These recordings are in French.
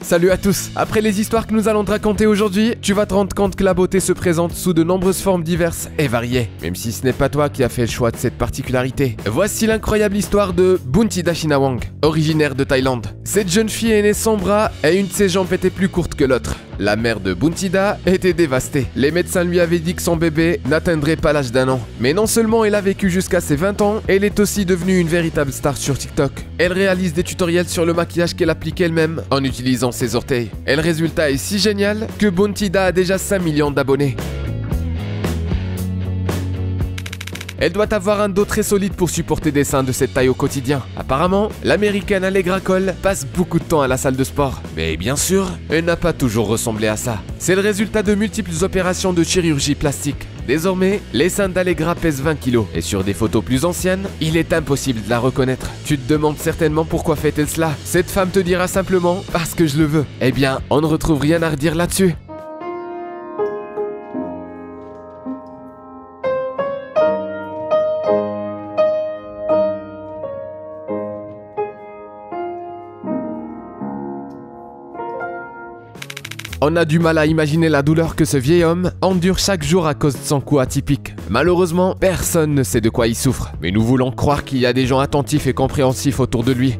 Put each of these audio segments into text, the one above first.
Salut à tous. Après les histoires que nous allons te raconter aujourd'hui, tu vas te rendre compte que la beauté se présente sous de nombreuses formes diverses et variées, même si ce n'est pas toi qui as fait le choix de cette particularité. Voici l'incroyable histoire de Buntida Shinawang, originaire de Thaïlande. Cette jeune fille est née sans bras et une de ses jambes était plus courte que l'autre. La mère de Buntida était dévastée. Les médecins lui avaient dit que son bébé n'atteindrait pas l'âge d'1 an. Mais non seulement elle a vécu jusqu'à ses 20 ans, elle est aussi devenue une véritable star sur TikTok. Elle réalise des tutoriels sur le maquillage qu'elle applique elle-même en utilisant ses orteils. Et le résultat est si génial que Buntida a déjà 5 millions d'abonnés. Elle doit avoir un dos très solide pour supporter des seins de cette taille au quotidien. Apparemment, l'américaine Allegra Cole passe beaucoup de temps à la salle de sport. Mais bien sûr, elle n'a pas toujours ressemblé à ça. C'est le résultat de multiples opérations de chirurgie plastique. Désormais, les seins d'Allegra pèsent 20 kg. Et sur des photos plus anciennes, il est impossible de la reconnaître. Tu te demandes certainement pourquoi fait-elle cela. Cette femme te dira simplement « parce que je le veux ». Eh bien, on ne retrouve rien à redire là-dessus. On a du mal à imaginer la douleur que ce vieil homme endure chaque jour à cause de son cou atypique. Malheureusement, personne ne sait de quoi il souffre. Mais nous voulons croire qu'il y a des gens attentifs et compréhensifs autour de lui.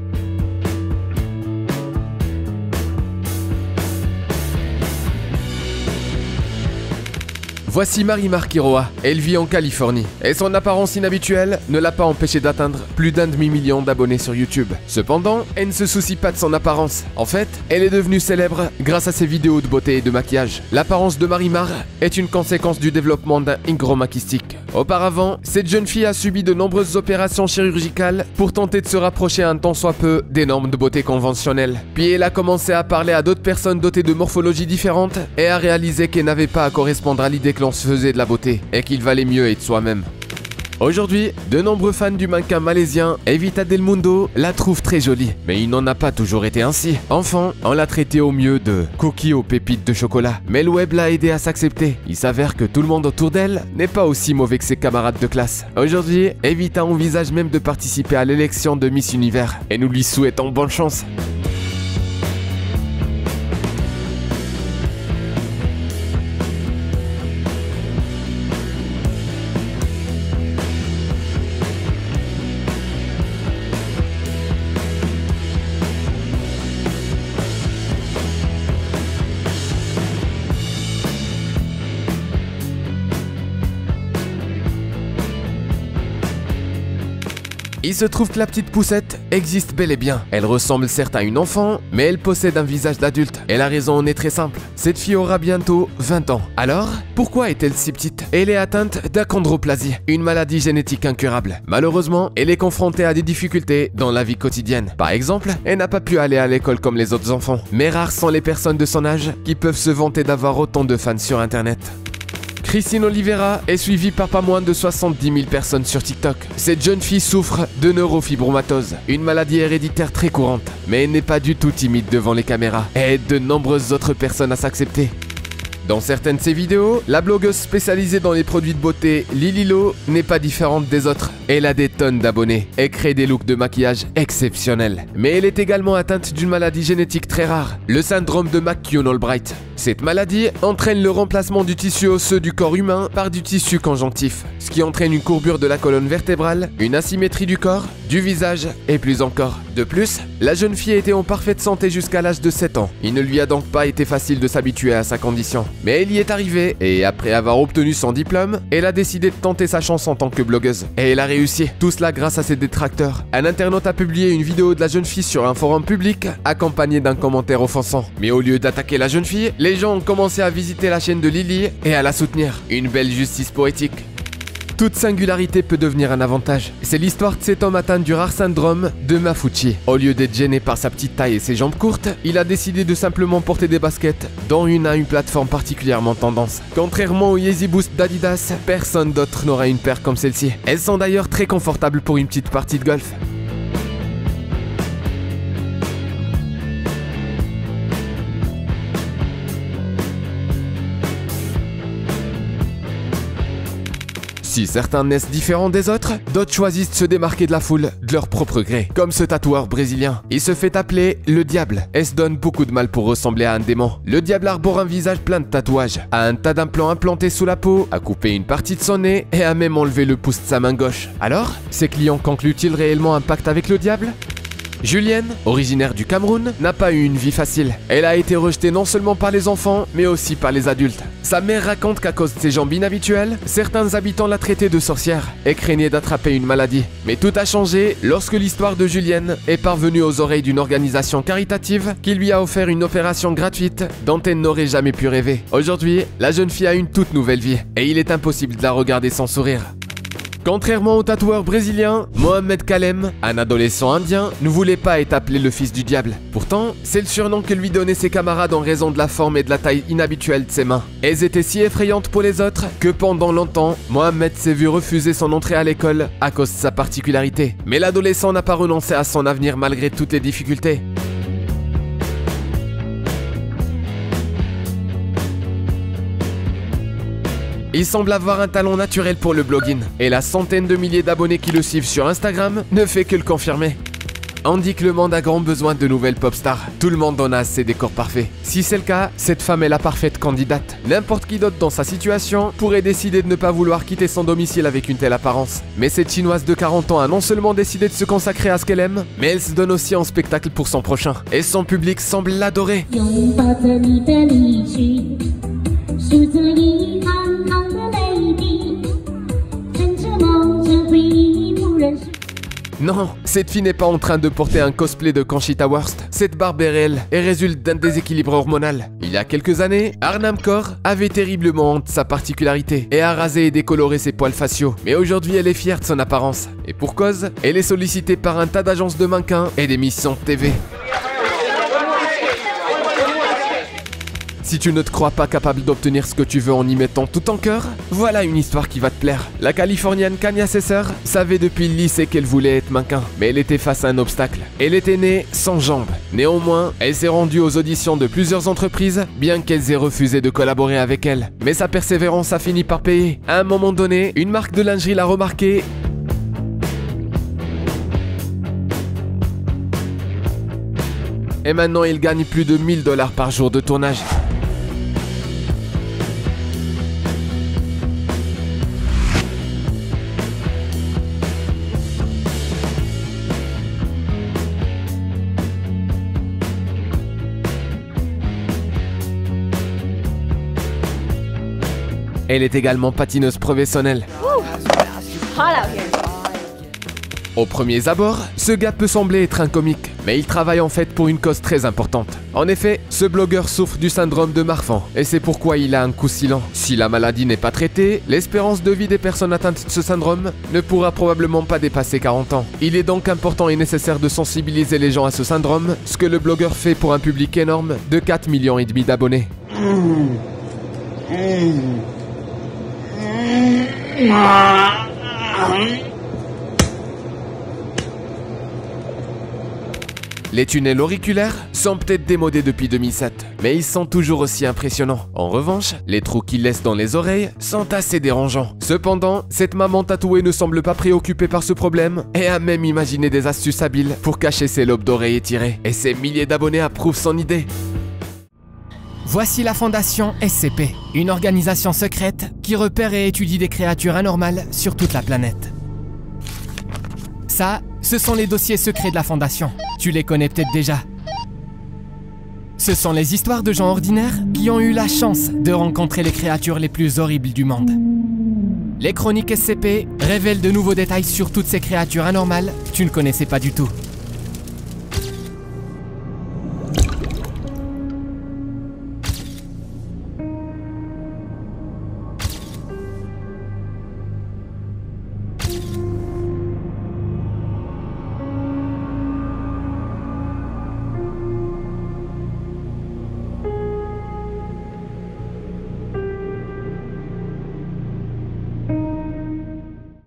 Voici Marimar Quiroa. Elle vit en Californie. Et son apparence inhabituelle ne l'a pas empêché d'atteindre plus d'1 demi-million d'abonnés sur YouTube. Cependant, elle ne se soucie pas de son apparence. En fait, elle est devenue célèbre grâce à ses vidéos de beauté et de maquillage. L'apparence de Marimar est une conséquence du développement d'un hygroma kystique. Auparavant, cette jeune fille a subi de nombreuses opérations chirurgicales pour tenter de se rapprocher un tant soit peu des normes de beauté conventionnelles. Puis elle a commencé à parler à d'autres personnes dotées de morphologies différentes et a réalisé qu'elle n'avait pas à correspondre à l'idée que l'on se faisait de la beauté et qu'il valait mieux être soi-même. Aujourd'hui, de nombreux fans du mannequin malaisien Evita Del Mundo la trouvent très jolie, mais il n'en a pas toujours été ainsi. Enfant, on l'a traitée au mieux de coquille aux pépites de chocolat, mais le web l'a aidé à s'accepter. Il s'avère que tout le monde autour d'elle n'est pas aussi mauvais que ses camarades de classe. Aujourd'hui, Evita envisage même de participer à l'élection de Miss Univers et nous lui souhaitons bonne chance. Il se trouve que la petite poussette existe bel et bien. Elle ressemble certes à une enfant, mais elle possède un visage d'adulte. Et la raison en est très simple. Cette fille aura bientôt 20 ans. Alors, pourquoi est-elle si petite? Elle est atteinte d'achondroplasie, une maladie génétique incurable. Malheureusement, elle est confrontée à des difficultés dans la vie quotidienne. Par exemple, elle n'a pas pu aller à l'école comme les autres enfants. Mais rares sont les personnes de son âge qui peuvent se vanter d'avoir autant de fans sur Internet. Christine Oliveira est suivie par pas moins de 70 000 personnes sur TikTok. Cette jeune fille souffre de neurofibromatose, une maladie héréditaire très courante. Mais elle n'est pas du tout timide devant les caméras et aide de nombreuses autres personnes à s'accepter. Dans certaines de ses vidéos, la blogueuse spécialisée dans les produits de beauté Lililo n'est pas différente des autres. Elle a des tonnes d'abonnés et crée des looks de maquillage exceptionnels. Mais elle est également atteinte d'une maladie génétique très rare, le syndrome de McCune-Albright. Cette maladie entraîne le remplacement du tissu osseux du corps humain par du tissu conjonctif, ce qui entraîne une courbure de la colonne vertébrale, une asymétrie du corps, du visage et plus encore. De plus, la jeune fille était en parfaite santé jusqu'à l'âge de 7 ans. Il ne lui a donc pas été facile de s'habituer à sa condition. Mais elle y est arrivée et après avoir obtenu son diplôme, elle a décidé de tenter sa chance en tant que blogueuse. Et elle a réussi, tout cela grâce à ses détracteurs. Un internaute a publié une vidéo de la jeune fille sur un forum public, accompagné d'un commentaire offensant. Mais au lieu d'attaquer la jeune fille, les gens ont commencé à visiter la chaîne de Lily et à la soutenir. Une belle justice poétique. Toute singularité peut devenir un avantage. C'est l'histoire de cet homme atteint du rare syndrome de Maffucci. Au lieu d'être gêné par sa petite taille et ses jambes courtes, il a décidé de simplement porter des baskets, dont une à une plateforme particulièrement tendance. Contrairement aux Yeezy Boost d'Adidas, personne d'autre n'aura une paire comme celle-ci. Elles sont d'ailleurs très confortables pour une petite partie de golf. Si certains naissent différents des autres, d'autres choisissent de se démarquer de la foule de leur propre gré. Comme ce tatoueur brésilien. Il se fait appeler le diable et se donne beaucoup de mal pour ressembler à un démon. Le diable arbore un visage plein de tatouages, a un tas d'implants implantés sous la peau, a coupé une partie de son nez et a même enlevé le pouce de sa main gauche. Alors, ses clients concluent-ils réellement un pacte avec le diable ? Julienne, originaire du Cameroun, n'a pas eu une vie facile. Elle a été rejetée non seulement par les enfants, mais aussi par les adultes. Sa mère raconte qu'à cause de ses jambes inhabituelles, certains habitants la traitaient de sorcière et craignaient d'attraper une maladie. Mais tout a changé lorsque l'histoire de Julienne est parvenue aux oreilles d'une organisation caritative qui lui a offert une opération gratuite dont elle n'aurait jamais pu rêver. Aujourd'hui, la jeune fille a une toute nouvelle vie et il est impossible de la regarder sans sourire. Contrairement au tatoueur brésilien, Mohamed Kalem, un adolescent indien, ne voulait pas être appelé le fils du diable. Pourtant, c'est le surnom que lui donnaient ses camarades en raison de la forme et de la taille inhabituelle de ses mains. Elles étaient si effrayantes pour les autres que pendant longtemps, Mohamed s'est vu refuser son entrée à l'école à cause de sa particularité. Mais l'adolescent n'a pas renoncé à son avenir malgré toutes les difficultés. Il semble avoir un talent naturel pour le blogging, et la centaine de milliers d'abonnés qui le suivent sur Instagram ne fait que le confirmer. On dit que le monde a grand besoin de nouvelles pop stars. Tout le monde en a assez des corps parfaits. Si c'est le cas, cette femme est la parfaite candidate. N'importe qui d'autre dans sa situation pourrait décider de ne pas vouloir quitter son domicile avec une telle apparence. Mais cette chinoise de 40 ans a non seulement décidé de se consacrer à ce qu'elle aime, mais elle se donne aussi en spectacle pour son prochain. Et son public semble l'adorer. Non, cette fille n'est pas en train de porter un cosplay de Conchita Wurst. Cette barbe est réelle et résulte d'un déséquilibre hormonal. Il y a quelques années, Arnhem Kaur avait terriblement honte de sa particularité et a rasé et décoloré ses poils faciaux. Mais aujourd'hui, elle est fière de son apparence. Et pour cause, elle est sollicitée par un tas d'agences de mannequins et d'émissions de TV. Si tu ne te crois pas capable d'obtenir ce que tu veux en y mettant tout ton cœur, voilà une histoire qui va te plaire. La Californienne Kanya Cesar savait depuis le lycée qu'elle voulait être mannequin, mais elle était face à un obstacle. Elle était née sans jambes. Néanmoins, elle s'est rendue aux auditions de plusieurs entreprises, bien qu'elles aient refusé de collaborer avec elle. Mais sa persévérance a fini par payer. À un moment donné, une marque de lingerie l'a remarquée. Et maintenant, il gagne plus de 1000 $ par jour de tournage. Elle est également patineuse professionnelle. Au premier abord, ce gars peut sembler être un comique, mais il travaille en fait pour une cause très importante. En effet, ce blogueur souffre du syndrome de Marfan, et c'est pourquoi il a un cou si lent. Si la maladie n'est pas traitée, l'espérance de vie des personnes atteintes de ce syndrome ne pourra probablement pas dépasser 40 ans. Il est donc important et nécessaire de sensibiliser les gens à ce syndrome, ce que le blogueur fait pour un public énorme de 4,5 millions d'abonnés. Les tunnels auriculaires sont peut-être démodés depuis 2007, mais ils sont toujours aussi impressionnants. En revanche, les trous qu'ils laissent dans les oreilles sont assez dérangeants. Cependant, cette maman tatouée ne semble pas préoccupée par ce problème et a même imaginé des astuces habiles pour cacher ses lobes d'oreilles étirés. Et ses milliers d'abonnés approuvent son idée. Voici la Fondation SCP, une organisation secrète qui repère et étudie des créatures anormales sur toute la planète. Ça, ce sont les dossiers secrets de la Fondation. Tu les connais peut-être déjà. Ce sont les histoires de gens ordinaires qui ont eu la chance de rencontrer les créatures les plus horribles du monde. Les chroniques SCP révèlent de nouveaux détails sur toutes ces créatures anormales que tu ne connaissais pas du tout.